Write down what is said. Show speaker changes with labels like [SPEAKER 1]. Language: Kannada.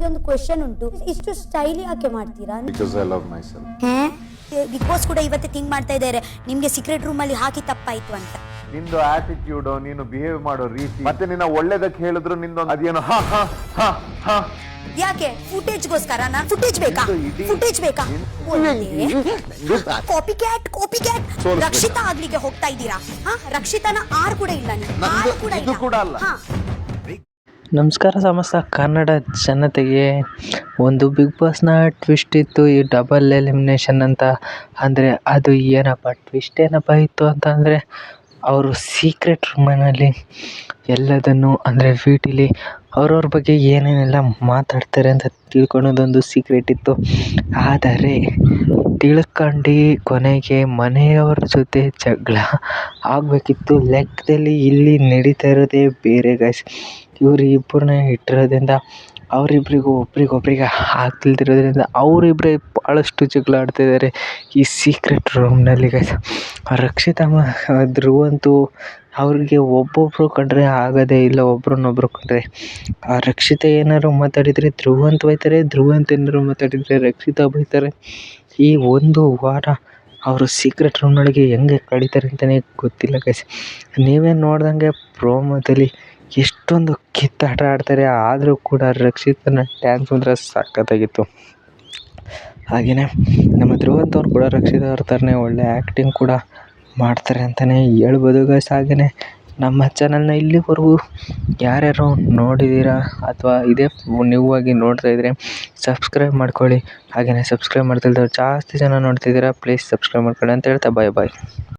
[SPEAKER 1] ಒಂದು ಕ್ವೆಶ್ಚನ್ ಉಂಟು, ಇಷ್ಟು ಸ್ಟೈಲ್ ಯಾಕೆ ಮಾಡ್ತೀರಾ?
[SPEAKER 2] Because I love myself.
[SPEAKER 1] Big boss ಕೂಡ ಇವತ್ತು ಥಿಂಕ್ ಮಾಡ್ತಾ ಇದ್ದಾರೆ, ನಿಮ್ಗೆ ಸೀಕ್ರೆಟ್ ರೂಮ್ ಅಲ್ಲಿ ಹಾಕಿ ತಪ್ಪಾಯ್ತು ಅಂತ.
[SPEAKER 2] ನಿಂದು ಆಟಿಟ್ಯೂಡ್, ನೀನು ಬಿಹೇವ್ ಮಾಡೋ ರೀತಿ, ಮತ್ತೆ ನಿನ್ನ ಒಳ್ಳೇದಕ್ಕೆ ಹೇಳಿದ್ರು ನಿಂದು ಅದೇನು ಹಾ ಹಾ ಹಾ ಹಾ
[SPEAKER 1] ಯಾಕೆ? ಫುಟೇಜ್ಗೋಸ್ಕರ ಫುಟೇಜ್ ಬೇಕಾ? ಫುಟೇಜ್ ಬೇಕಾ? ಕಾಪಿ ಕ್ಯಾಟ್ ರಕ್ಷಿತಾ ಆಗ್ಲಿಕ್ಕೆ ಹೋಗ್ತಾ ಇದ್ದೀರಾ? ರಕ್ಷಿತಾನ ಆರ್ ಕೂಡ ಇಲ್ಲ, ಕೂಡ ಅಲ್ಲ.
[SPEAKER 3] ನಮಸ್ಕಾರ ಸಮಸ್ತ ಕನ್ನಡ ಜನತೆಗೆ. ಒಂದು ಬಿಗ್ ಬಾಸ್ನ ಟ್ವಿಸ್ಟ್ ಇತ್ತು, ಈ ಡಬಲ್ ಎಲಿಮಿನೇಷನ್ ಅಂತ. ಅಂದರೆ ಅದು ಏನಪ್ಪ ಟ್ವಿಸ್ಟ್ ಏನಪ್ಪ ಇತ್ತು ಅಂತಂದರೆ, ಅವರು ಸೀಕ್ರೆಟ್ ರೂಮಿನಲ್ಲಿ ಎಲ್ಲದನ್ನು ಅಂದರೆ ವಿಟಿಲಿ ಅವ್ರವ್ರ ಬಗ್ಗೆ ಏನೇನೆಲ್ಲ ಮಾತಾಡ್ತಾರೆ ಅಂತ ತಿಳ್ಕೊಳೋದೊಂದು ಸೀಕ್ರೆಟ್ ಇತ್ತು. ಆದರೆ ತಿಳ್ಕೊಂಡು ಕೊನೆಗೆ ಮನೆಯವರ ಜೊತೆ ಜಗಳ ಆಗಬೇಕಿತ್ತು. ಲೆಕ್ಕದಲ್ಲಿ ಇಲ್ಲಿ ನಡೀತಾ ಇರೋದೇ ಬೇರೆ ಗೈಸ್. ಇವರು ಇಬ್ಬರನ್ನ ಇಟ್ಟಿರೋದ್ರಿಂದ ಅವರಿಬ್ಬರಿಗೂ ಒಬ್ರಿಗೊಬ್ರಿಗೆ ಆಗ್ತಿಲ್ದಿರೋದ್ರಿಂದ ಅವರಿಬ್ಬರೇ ಭಾಳಷ್ಟು ಜಗಳ ಆಡ್ತಿದ್ದಾರೆ ಈ ಸೀಕ್ರೆಟ್ ರೂಮ್ನಲ್ಲಿ ಗೈಸ್. ರಕ್ಷಿತಾ ಧ್ರುವ್ ಅಂತೂ ಅವ್ರಿಗೆ ಒಬ್ಬೊಬ್ಬರು ಕಂಡ್ರೆ ಆಗೋದೇ ಇಲ್ಲ, ಒಬ್ರನ್ನೊಬ್ರು ಕಂಡ್ರೆ. ಆ ರಕ್ಷಿತಾ ಏನಾದ್ರು ಮಾತಾಡಿದರೆ ಧ್ರುವ್ ಅಂತ ಬೈತಾರೆ, ಧ್ರುವ್ ಅಂತ ಏನಾದ್ರು ಮಾತಾಡಿದರೆ ರಕ್ಷಿತಾ ಬೈತಾರೆ. ಈ ಒಂದು ವಾರ ಅವರು ಸೀಕ್ರೆಟ್ ರೂಮ್ನೊಳಗೆ ಹೆಂಗೆ ಕಳೀತಾರೆ ಅಂತಲೇ ಗೊತ್ತಿಲ್ಲ ಗೈಸ್. ನೀವೇ ನೋಡ್ದಂಗೆ ಪ್ರೋಮೋದಲ್ಲಿ ಎಷ್ಟೊಂದು ಕಿತ್ತಾಟ ಆಡ್ತಾರೆ, ಆದರೂ ಕೂಡ ರಕ್ಷಿತನ ಡ್ಯಾನ್ಸ್ ಅಂದರೆ ಸಖತ್ತಾಗಿತ್ತು. ಹಾಗೆಯೇ ನಮ್ಮ ಧ್ರುವ್ ಅಂತವ್ರು ಕೂಡ ರಕ್ಷಿತಾ ಅವ್ರ ಥರನೇ ಒಳ್ಳೆ ಆ್ಯಕ್ಟಿಂಗ್ ಕೂಡ ಮಾಡ್ತಾರೆ ಅಂತಲೇ ಹೇಳ್ಬೋದು ಗೈಸ್. ಹಾಗೆಯೇ ನಮ್ಮ ಚಾನಲ್ನ ಇಲ್ಲಿವರೆಗೂ ಯಾರ್ಯಾರು ನೋಡಿದ್ದೀರಾ ಅಥವಾ ಇದೇ ನೀವಾಗಿ ನೋಡ್ತಾ ಇದ್ದರೆ ಸಬ್ಸ್ಕ್ರೈಬ್ ಮಾಡ್ಕೊಳ್ಳಿ. ಹಾಗೆಯೇ ಸಬ್ಸ್ಕ್ರೈಬ್ ಮಾಡ್ತಿಲ್ದವ್ರು ಜಾಸ್ತಿ ಜನ ನೋಡ್ತಿದ್ದೀರಾ, ಪ್ಲೀಸ್ ಸಬ್ಸ್ಕ್ರೈಬ್ ಮಾಡ್ಕೊಳ್ಳಿ ಅಂತ ಹೇಳ್ತಾ ಬಾಯ್.